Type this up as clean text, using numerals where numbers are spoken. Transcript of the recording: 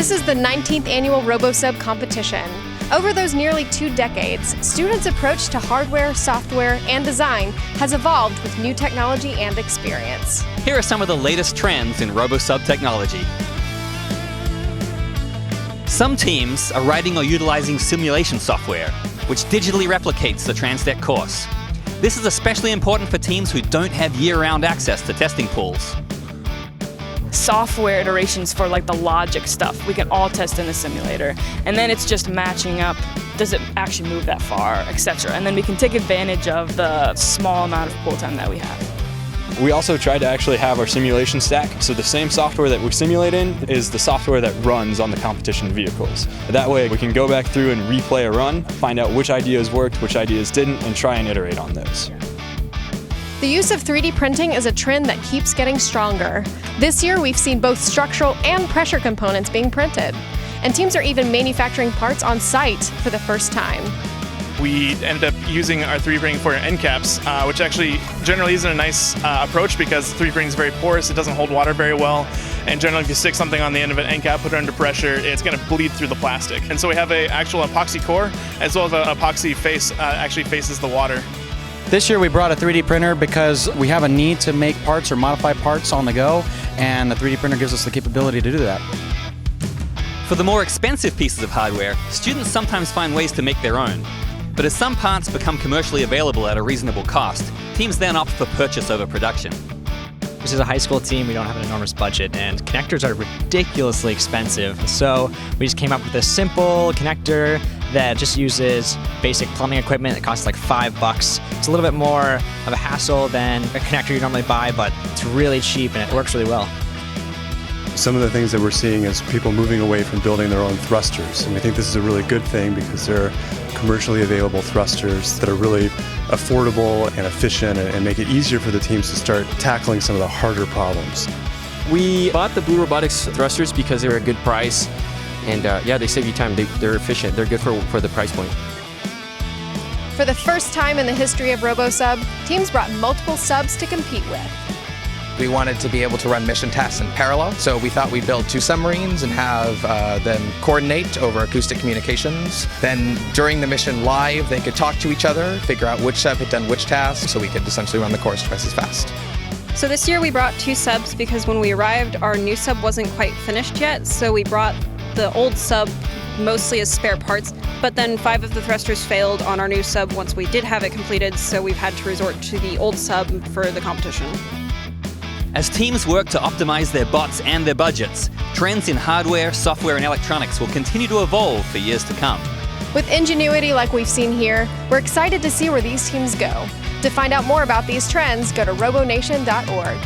This is the 19th annual RoboSub competition. Over those nearly 2 decades, students' approach to hardware, software, and design has evolved with new technology and experience. Here are some of the latest trends in RoboSub technology. Some teams are writing or utilizing simulation software, which digitally replicates the Transdeck course. This is especially important for teams who don't have year-round access to testing pools. Software iterations for like the logic stuff we can all test in the simulator, and then it's just matching up, does it actually move that far, etc. And then we can take advantage of the small amount of pool time that we have. We also tried to actually have our simulation stack, so the same software that we simulate in is the software that runs on the competition vehicles. That way we can go back through and replay a run, find out which ideas worked, which ideas didn't, and try and iterate on those. The use of 3D printing is a trend that keeps getting stronger. This year, we've seen both structural and pressure components being printed, and teams are even manufacturing parts on site for the first time. We ended up using our 3D printing for end caps, which actually generally isn't a nice approach because 3D printing is very porous, it doesn't hold water very well, and generally if you stick something on the end of an end cap, put it under pressure, it's going to bleed through the plastic. And so we have an actual epoxy core as well as an epoxy face actually faces the water. This year we brought a 3D printer because we have a need to make parts or modify parts on the go, and the 3D printer gives us the capability to do that. For the more expensive pieces of hardware, students sometimes find ways to make their own. But as some parts become commercially available at a reasonable cost, teams then opt for purchase over production. This is a high school team, we don't have an enormous budget, and connectors are ridiculously expensive. So we just came up with a simple connector that just uses basic plumbing equipment. It costs like $5. It's a little bit more of a hassle than a connector you normally buy, but it's really cheap and it works really well. Some of the things that we're seeing is people moving away from building their own thrusters, and we think this is a really good thing because they're commercially available thrusters that are really affordable and efficient and make it easier for the teams to start tackling some of the harder problems. We bought the Blue Robotics thrusters because they were a good price, and yeah, they save you time. They're efficient. They're good for the price point. For the first time in the history of RoboSub, teams brought multiple subs to compete with. We wanted to be able to run mission tasks in parallel, so we thought we'd build 2 submarines and have them coordinate over acoustic communications. Then during the mission live, they could talk to each other, figure out which sub had done which task, so we could essentially run the course twice as fast. So this year we brought 2 subs because when we arrived, our new sub wasn't quite finished yet, so we brought the old sub mostly as spare parts, but then 5 of the thrusters failed on our new sub once we did have it completed, so we've had to resort to the old sub for the competition. As teams work to optimize their bots and their budgets, trends in hardware, software, and electronics will continue to evolve for years to come. With ingenuity like we've seen here, we're excited to see where these teams go. To find out more about these trends, go to robonation.org.